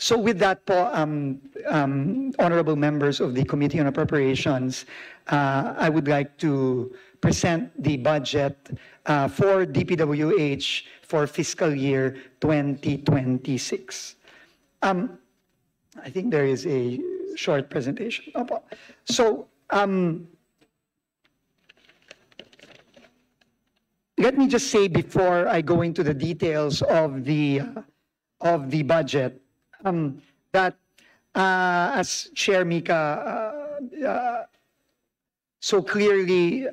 So with that po, honorable members of the Committee on Appropriations, I would like to present the budget for DPWH for fiscal year 2026. I think there is a short presentation. So, let me just say before I go into the details of the budget that as Chair Mika so clearly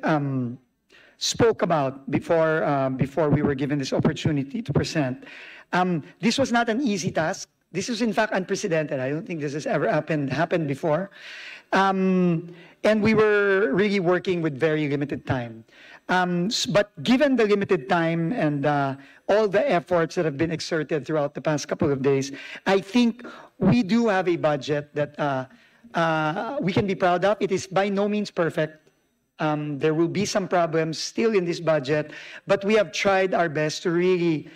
spoke about before we were given this opportunity to present, this was not an easy task. This is in fact unprecedented. I don't think this has ever happened before. And we were really working with very limited time. But given the limited time and all the efforts that have been exerted throughout the past couple of days, I think we do have a budget that we can be proud of. It is by no means perfect. There will be some problems still in this budget, but we have tried our best to really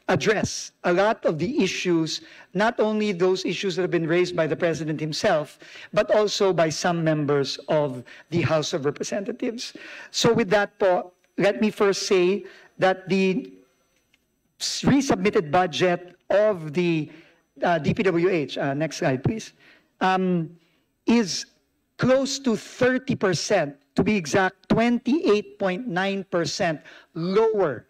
address a lot of the issues, not only those issues that have been raised by the President himself, but also by some members of the House of Representatives. So with that po, let me first say that the resubmitted budget of the DPWH, next slide please, is close to 30%, to be exact, 28.9% lower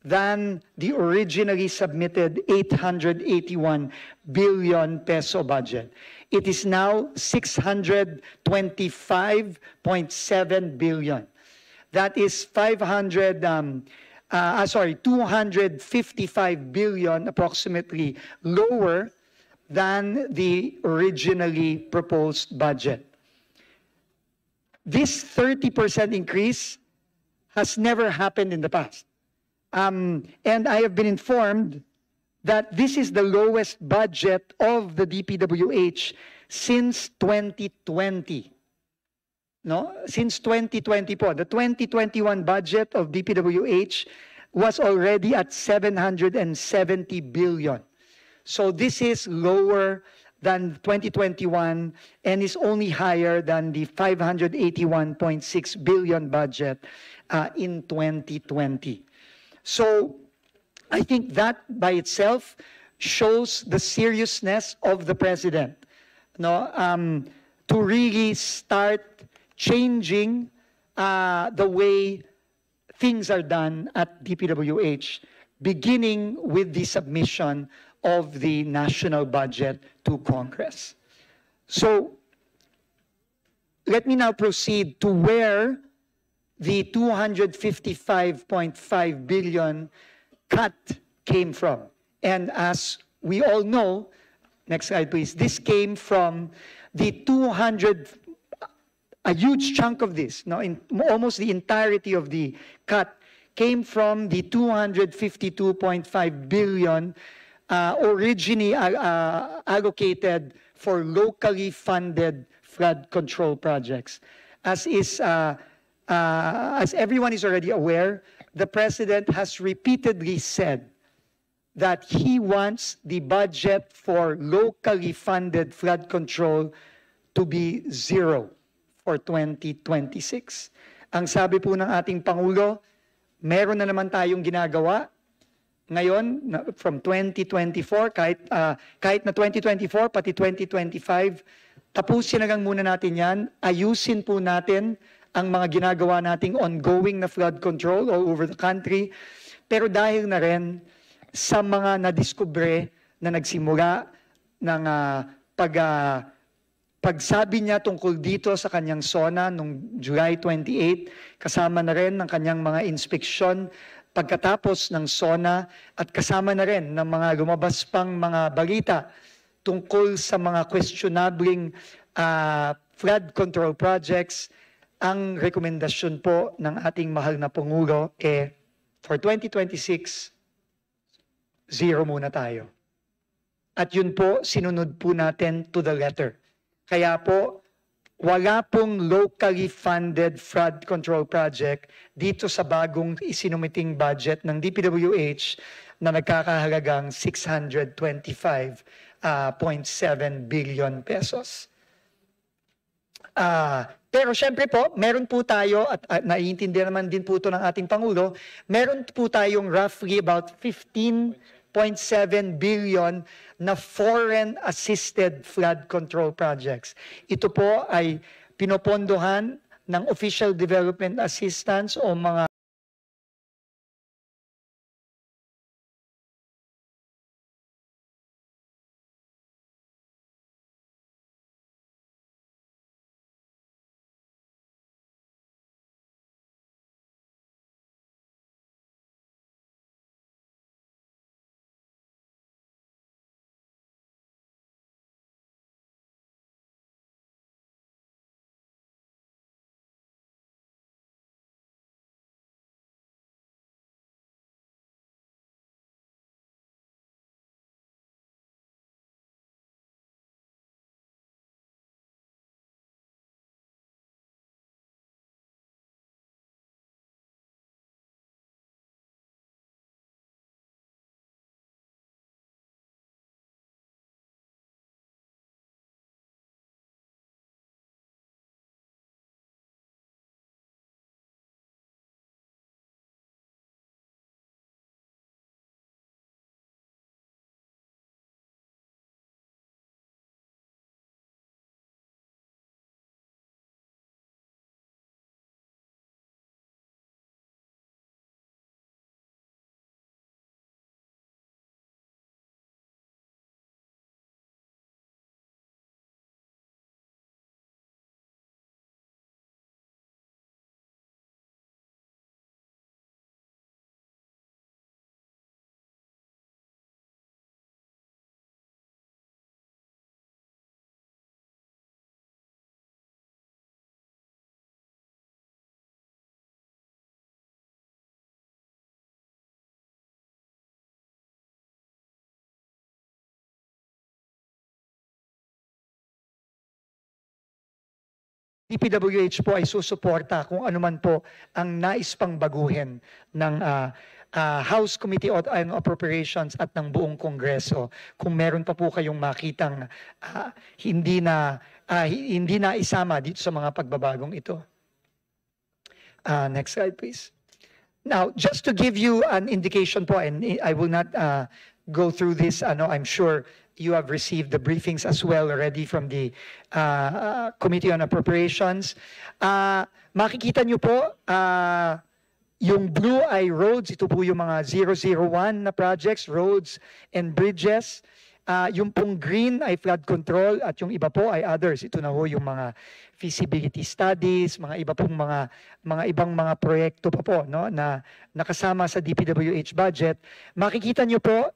than the originally submitted 881 billion peso budget. It is now 625.7 billion. That is 255 billion approximately lower than the originally proposed budget. This 30% increase has never happened in the past. And I have been informed that this is the lowest budget of the DPWH since 2020. No? Since 2020 po. The 2021 budget of DPWH was already at 770 billion. So this is lower than 2021 and is only higher than the 581.6 billion budget in 2020. So I think that by itself shows the seriousness of the President, no, to really start changing the way things are done at DPWH, beginning with the submission of the national budget to Congress. So let me now proceed to where the 255.5 billion cut came from. And as we all know, next slide please, this came from the a huge chunk of this, no, almost the entirety of the cut came from the 252.5 billion originally allocated for locally funded flood control projects. As everyone is already aware, the President has repeatedly said that he wants the budget for locally funded flood control to be zero for 2026. Ang sabi po ng ating Pangulo, meron na naman tayong ginagawa. Ngayon, from 2024, kahit na 2024, pati 2025, tapusin na lang muna natin yan. Ayusin po natin ang mga ginagawa nating ongoing na flood control all over the country. Pero dahil na rin sa mga nadiskubre na nagsimula ng pagsabi niya tungkol dito sa kanyang SONA noong July 28, kasama na rin ng kanyang mga inspeksyon pagkatapos ng SONA at kasama na rin ng mga lumabas pang mga balita tungkol sa mga questionabling flood control projects. Ang rekomendasyon po ng ating mahal na Pangulo for 2026, zero muna tayo. At yun po, sinunod po natin to the letter. Kaya po, wala pong locally funded flood control project dito sa bagong isinumiting budget ng DPWH na nagkakahalagang 625.7 billion pesos. Pero syempre po, meron po tayo, at naiintindihan naman din po ito ng ating Pangulo, meron po tayong roughly about 15.7 billion na foreign-assisted flood control projects. Ito po ay pinopondohan ng Official Development Assistance o mga DPWH po ay susuporta kung ano man po ang nais pang baguhin ng House Committee on Appropriations at ng buong Kongreso. Kung meron pa po kayong makitang hindi na isama dito sa mga pagbabagong ito. Next slide, please. Now, just to give you an indication po, and I will not go through this, I'm sure you have received the briefings as well already from the Committee on Appropriations. Makikita nyo po, yung blue ay roads, ito po yung mga 001 na projects, roads and bridges. Yung pong green ay flood control at yung iba po ay others. Ito na ho yung mga feasibility studies, mga iba pong mga ibang mga proyekto pa po, no, na nakasama sa DPWH budget. Makikita nyo po,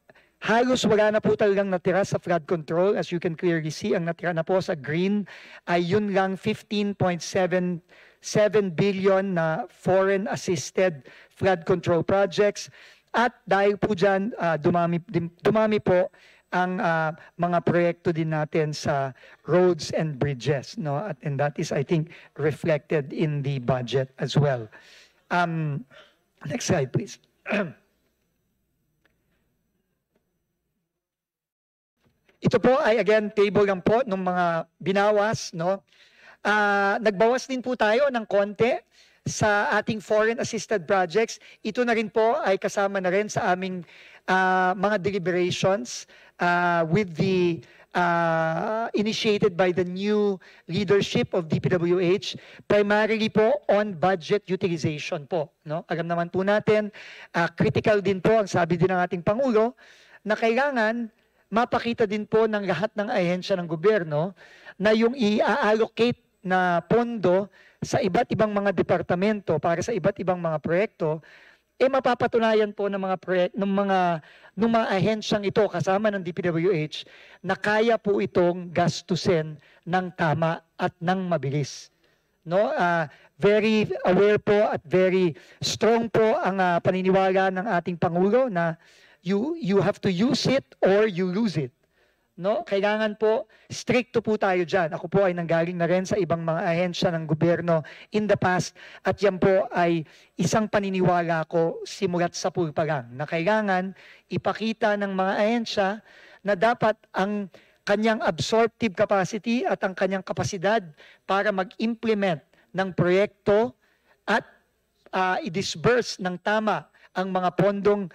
halos wala na po talagang natira sa flood control. As you can clearly see, ang natira na po sa green ay yun lang 15.7 billion na foreign-assisted flood control projects. At dahil po dyan, dumami po ang mga proyekto din natin sa roads and bridges. No? And that is, I think, reflected in the budget as well. Next slide, please. Ito po ay again table lang po ng mga binawas, no? Nagbawas din po tayo ng konti sa ating foreign assisted projects. Ito na rin po ay kasama na rin sa aming mga deliberations with the initiated by the new leadership of DPWH, primarily po on budget utilization po, no? Alam naman po natin, critical din po ang sabi din ng ating Pangulo na kailangan mapakita din po ng lahat ng ahensya ng gobyerno na yung i-allocate na pondo sa iba't ibang mga departamento para sa iba't ibang mga proyekto, mapapatunayan po ng mga ahensyang ito kasama ng DPWH na kaya po itong gastusin ng tama at ng mabilis. No? Very aware po at very strong po ang paniniwala ng ating Pangulo na you have to use it or you lose it. no? Kailangan po, stricto po tayo dyan. Ako po ay nanggaling na rin sa ibang mga ahensya ng gobyerno in the past at yan po ay isang paniniwala ko simulat sa pool pa lang na kailangan ipakita ng mga ahensya na dapat ang kanyang absorptive capacity at ang kanyang kapasidad para mag-implement ng proyekto at i-disburse ng tama ang mga pondong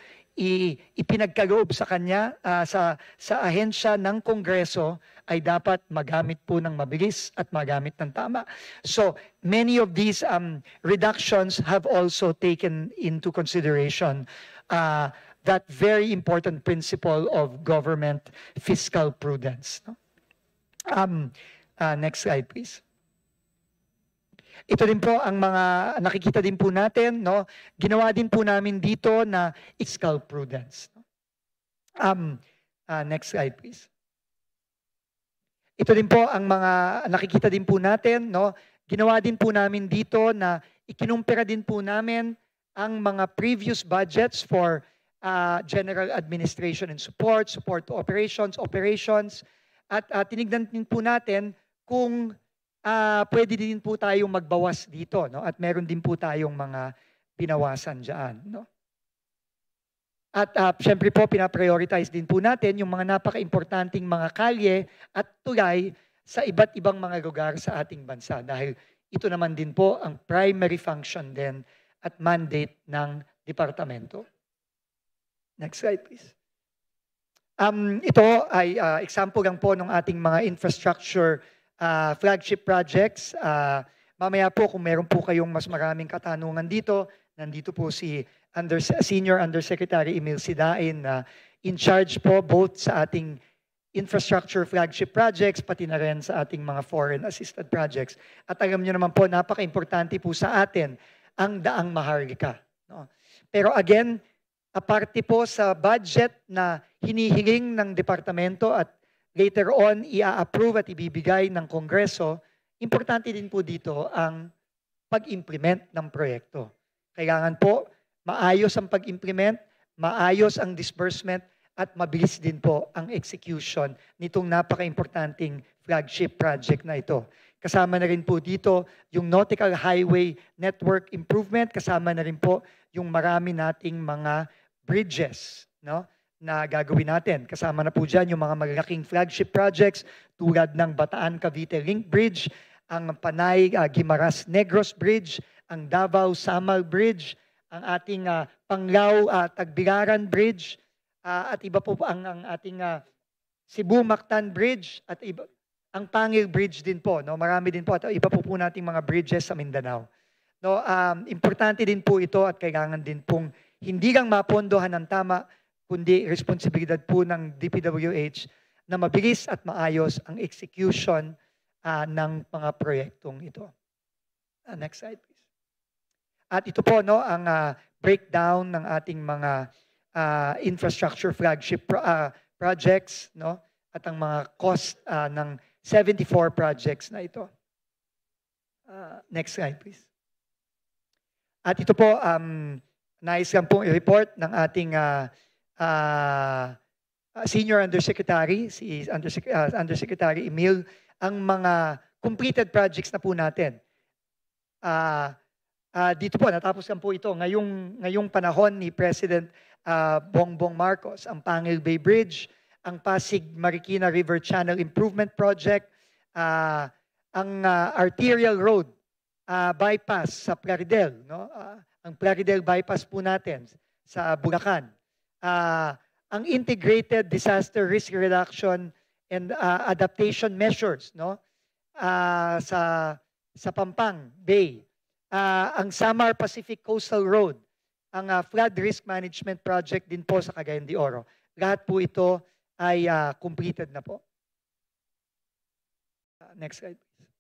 ipinagkaloob sa kanya sa ahensya ng Kongreso ay dapat magamit po ng mabilis at magamit ng tama. So many of these reductions have also taken into consideration that very important principle of government fiscal prudence. No? Next slide, please. Ito din po ang mga nakikita din po natin, no? Ginawa din po namin dito na fiscal prudence. Next slide, please. Ito din po ang mga nakikita din po natin, no? Ginawa din po namin dito na ikinumpira din po namin ang mga previous budgets for general administration and support to operations, at tinignan din po natin kung pwede din po tayong magbawas dito, no? At meron din po tayong mga binawasan dyan, no? At syempre po, pinaprioritize din po natin yung mga napaka-importanting mga kalye at tulay sa iba't ibang mga lugar sa ating bansa. Dahil ito naman din po ang primary function din at mandate ng departamento. Next slide, please. Ito ay example lang po ng ating mga infrastructure flagship projects. Mamaya po kung meron po kayong mas maraming katanungan dito, nandito po si Senior Undersecretary Emil Sidain na in charge po both sa ating infrastructure flagship projects pati na rin sa ating mga foreign assisted projects. At alam niyo naman po, napaka-importante po sa atin ang Daang Maharlika. No? Pero again, aparte po sa budget na hinihiling ng departamento at later on, i-approve at ibibigay ng Kongreso, importante din po dito ang pag-implement ng proyekto. Kailangan po, maayos ang pag-implement, maayos ang disbursement, at mabilis din po ang execution nitong napaka-importanting flagship project na ito. Kasama na rin po dito yung Nautical Highway Network Improvement, kasama na rin po yung marami nating mga bridges, no? Na gagawin natin. Kasama na po dyan yung mga malalaking flagship projects tulad ng Bataan-Cavite Link Bridge, ang Panay-Guimaras-Negros Bridge, ang Davao-Samal Bridge, ang ating Panglao-Tagbilaran Bridge, at iba po ang ating Cebu-Mactan Bridge, at iba, ang Pangil Bridge din po. No? Marami din po. At iba po nating mga bridges sa Mindanao. No, importante din po ito at kailangan din pong hindi lang mapondohan ng tama, kundi responsibilidad po ng DPWH na mabilis at maayos ang execution ng mga proyektong ito. Next slide, please. At ito po, no, ang breakdown ng ating mga infrastructure flagship projects, no, at ang mga cost ng 74 projects na ito. Next slide, please. At ito po, nais lang pong i-report ng ating Senior Undersecretary, si Undersecretary Emil, ang mga completed projects na po natin. Dito po, natapos lang po ito. Ngayong panahon ni President Bongbong Marcos, ang Pangil Bay Bridge, ang Pasig-Marikina River Channel Improvement Project, ang arterial road bypass sa Plaridel, no? Ang Plaridel bypass po natin sa Bulacan. Ang integrated disaster risk reduction and adaptation measures, no? Sa Pampang Bay, ang Samar Pacific Coastal Road, ang flood risk management project din po sa Cagayan de Oro. Lahat po ito ay completed na po. Next slide, please.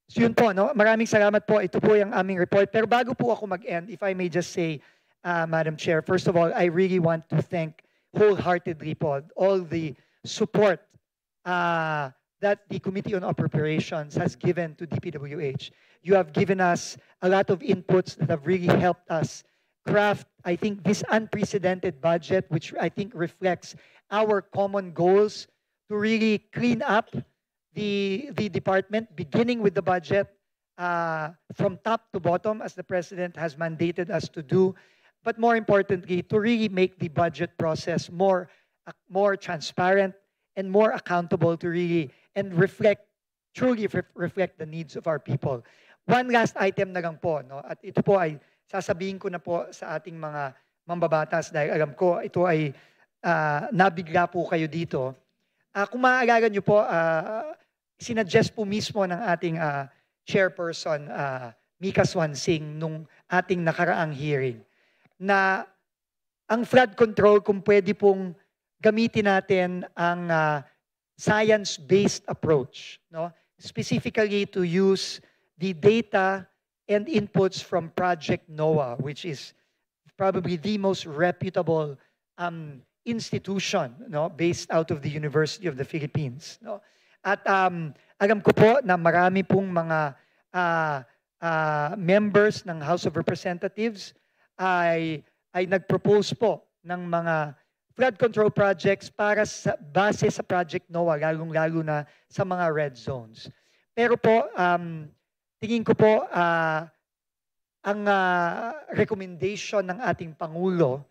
So yun po, no? Maraming salamat po. Ito po yung aming report. Pero bago po ako mag-end, if I may just say, Madam Chair, first of all, I really want to thank wholeheartedly po all the support that the Committee on Appropriations has given to DPWH. You have given us a lot of inputs that have really helped us craft, I think, this unprecedented budget, which I think reflects our common goals to to really clean up the department, beginning with the budget, from top to bottom, as the President has mandated us to do. But more importantly, to really make the budget process more transparent and more accountable to really and truly reflect the needs of our people. One last item na lang po, no? At ito po ay sasabihin ko na po sa ating mga mambabatas dahil alam ko ito ay nabigla po kayo dito. Kung maaalala nyo po, sinuggest po mismo ng ating chairperson, Mika Swansing, nung ating nakaraang hearing, na ang flood control, kung pwede pong gamitin natin ang science-based approach, no? Specifically to use the data and inputs from Project NOAA, which is probably the most reputable institution, no, based out of the University of the Philippines, no. At alam ko po na marami pong mga members ng House of Representatives ay nag-propose po ng mga flood control projects para sa base sa Project NOAA, lalong-lalo na sa mga red zones. Pero po, tingin ko po ang recommendation ng ating Pangulo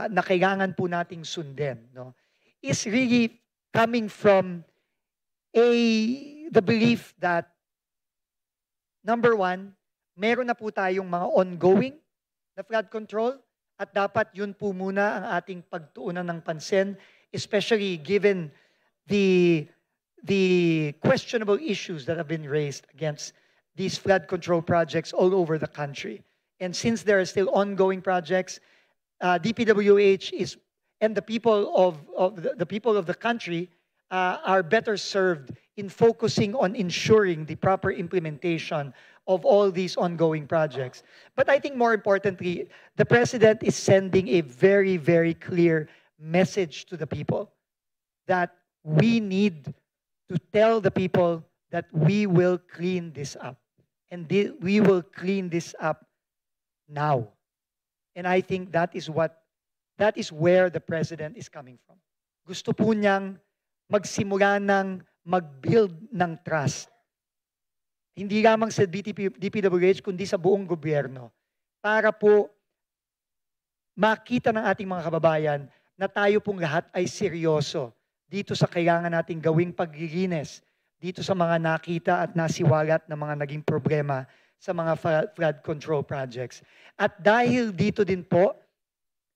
na kailangan po nating sundin, no, is really coming from the belief that, number one, meron na po tayong mga ongoing na flood control at dapat yun po muna ang ating pagtuunan ng pansin, especially given the questionable issues that have been raised against these flood control projects all over the country. And since there are still ongoing projects, DPWH and the people of the country are better served in focusing on ensuring the proper implementation of all these ongoing projects. But I think more importantly, the President is sending a very, very clear message to the people that we need to tell the people that we will clean this up. And we will clean this up now. And I think that is where the President is coming from. Gusto po niyang magsimula ng mag-build ng trust. Hindi lamang sa DPWH, kundi sa buong gobyerno. Para po makita ng ating mga kababayan na tayo pong lahat ay seryoso dito sa kailangan nating gawing paglilinis, dito sa mga nakita at nasiwalat na mga naging problema sa mga flood control projects. At dahil dito din po,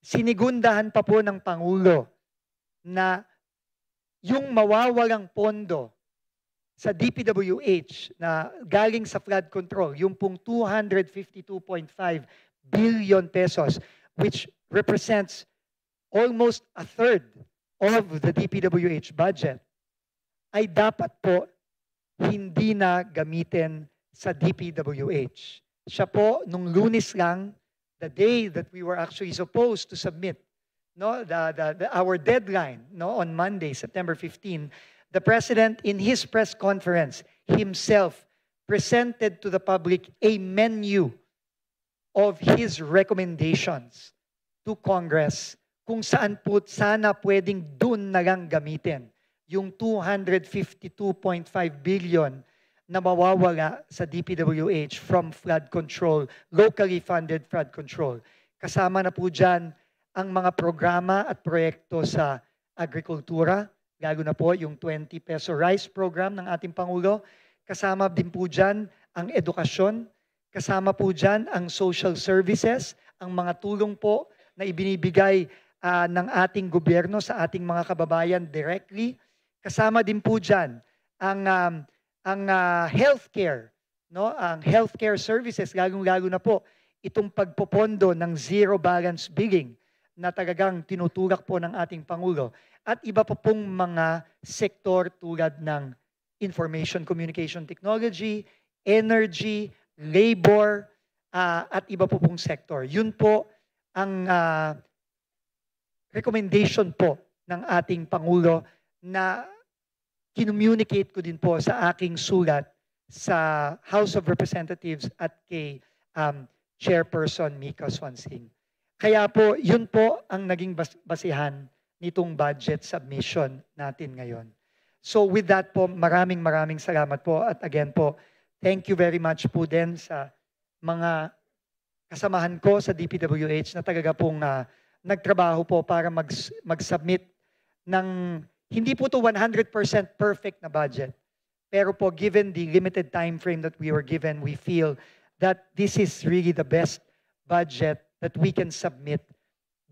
sinigundahan pa po ng Pangulo na yung mawawalang pondo sa DPWH na galing sa flood control, yung pong 252.5 billion pesos, which represents almost a third of the DPWH budget, ay dapat po hindi na gamitin sa DPWH. Siya po, nung Lunes lang, the day that we were actually supposed to submit, no, our deadline, no, on Monday, September 15, the President, in his press conference, himself presented to the public a menu of his recommendations to Congress kung saan po sana pwedeng dun na lang gamitin yung 252.5 billion na mawawala sa DPWH from flood control, locally funded flood control. Kasama na po dyan ang mga programa at proyekto sa agrikultura, lalo na po yung 20 peso rice program ng ating Pangulo. Kasama din po dyan ang edukasyon. Kasama po dyan ang social services, ang mga tulong po na ibinibigay ng ating gobyerno sa ating mga kababayan directly. Kasama din po dyan ang healthcare, no? Ang healthcare services, lalong-lalo na po itong pagpopondo ng zero balance billing na talagang tinutulak po ng ating Pangulo. At iba pa pong mga sektor tulad ng information communication technology, energy, labor, at iba po pong sektor. Yun po ang recommendation po ng ating Pangulo na kinommunicate ko din po sa aking sulat sa House of Representatives at kay Chairperson Mika Swansing. Kaya po, yun po ang naging basihan nitong budget submission natin ngayon. So with that po, maraming salamat po. At again po, thank you very much po din sa mga kasamahan ko sa DPWH na talaga pong nagtrabaho po para mag-submit ng hindi po to 100% perfect na budget. Pero po, given the limited time frame that we were given, we feel that this is really the best budget that we can submit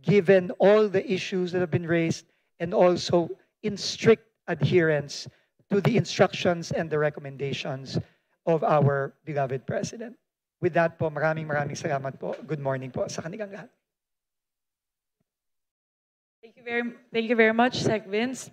given all the issues that have been raised and also in strict adherence to the instructions and the recommendations of our beloved President. With that po, maraming salamat po. Good morning po sa kanilang lahat. Thank you very much, Sec Vince.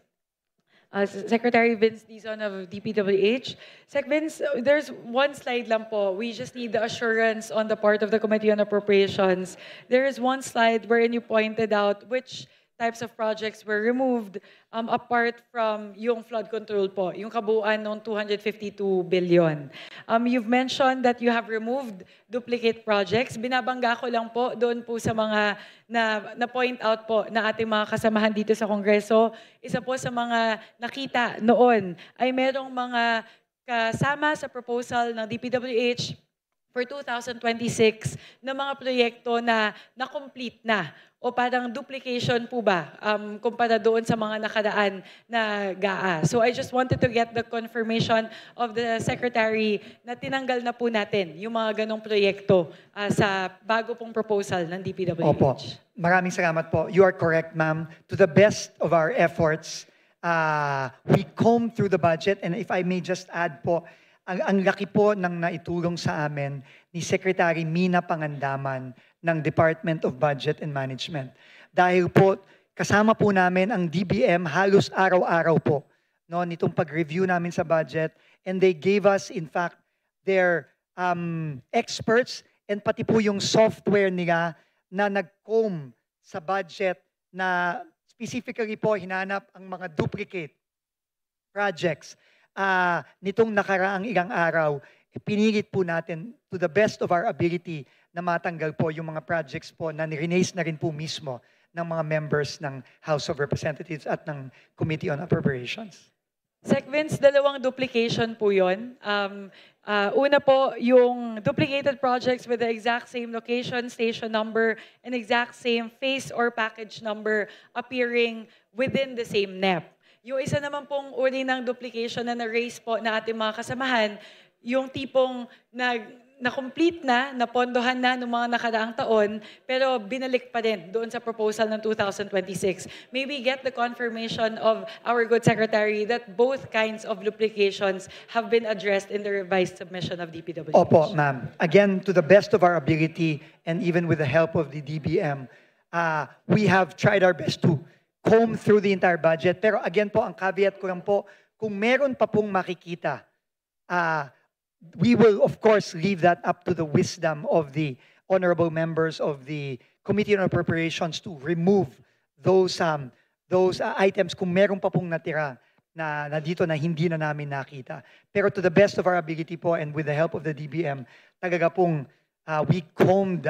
Secretary Vince Dizon of DPWH. Sec Vince, there's one slide lang po. We just need the assurance on the part of the Committee on Appropriations. There is one slide wherein you pointed out which types of projects were removed apart from yung flood control po, yung kabuuan ng 252 billion. You've mentioned that you have removed duplicate projects. Binabangga ko lang po doon po sa mga na-point out po na ating mga kasamahan dito sa Kongreso. Isa po sa mga nakita noon ay merong mga kasama sa proposal ng DPWH for 2026 na mga proyekto na na-complete na o parang duplication po ba kumpara doon sa mga nakaraan na GAA. So I just wanted to get the confirmation of the Secretary na tinanggal na po natin yung mga ganong proyekto sa bago pong proposal ng DPWH. Opo. Maraming salamat po. You are correct, ma'am. To the best of our efforts, we combed through the budget, and if I may just add po, ang laki po ng naitulong sa amin ni Secretary Mina Pangandaman ng Department of Budget and Management. Dahil po, kasama po namin ang DBM halos araw-araw po no, nitong pag-review namin sa budget, and they gave us, in fact, their experts and pati po yung software nila na nag-comb sa budget na specifically po hinanap ang mga duplicate projects. Nitong nakaraang ilang araw, pinilit po natin to the best of our ability na matanggal po yung mga projects po na ni-release na rin po mismo ng mga members ng House of Representatives at ng Committee on Appropriations. Sec Vince, dalawang duplication po yun. Una po, yung duplicated projects with the exact same location, station number, and exact same face or package number appearing within the same NEP. Yung isa naman pong uri ng duplication na na-raise po na ating mga kasamahan, yung tipong na-complete na, napondohan na noong mga nakaraang taon, pero binalik pa rin doon sa proposal ng 2026. May we get the confirmation of our good secretary that both kinds of duplications have been addressed in the revised submission of DPWH? Opo, ma'am. Again, to the best of our ability and even with the help of the DBM, we have tried our best to comb through the entire budget. Pero again po, ang caveat ko lang po, kung meron pa pong makikita, we will, of course, leave that up to the wisdom of the honorable members of the Committee on Appropriations to remove those items kung meron pa pong natira na dito na hindi na namin nakita. Pero to the best of our ability po and with the help of the DBM, talaga pong we combed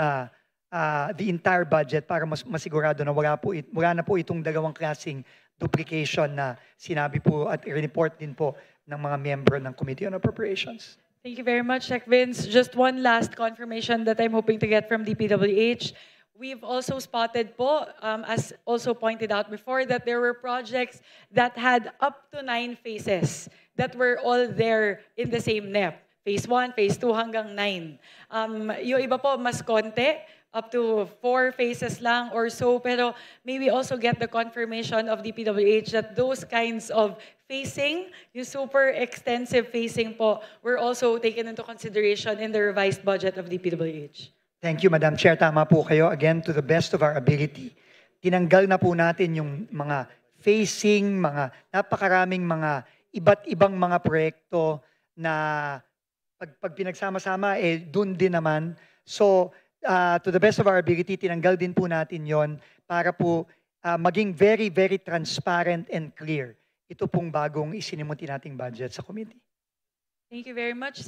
the entire budget para masigurado na wala na po itong dalawang klaseng duplication na sinabi po at i-report din po ng mga member ng Committee on Appropriations. Thank you very much, Sec Vince. Just one last confirmation that I'm hoping to get from DPWH. We've also spotted po, as also pointed out before, that there were projects that had up to 9 phases that were all there in the same NEP. Phase 1, Phase 2 hanggang 9. Yung iba po mas konti, up to 4 phases lang or so, pero may we also get the confirmation of DPWH that those kinds of phasing, yung super extensive phasing po, were also taken into consideration in the revised budget of DPWH. Thank you, Madam Chair. Tama po kayo. Again, to the best of our ability, tinanggal na po natin yung mga phasing, mga napakaraming mga iba't ibang mga proyekto na pag pinagsama-sama, dun din naman. So, to the best of our ability, tinanggal din po natin yon para po maging very, very transparent and clear. Ito pong bagong isinimuti nating budget sa committee. Thank you very much.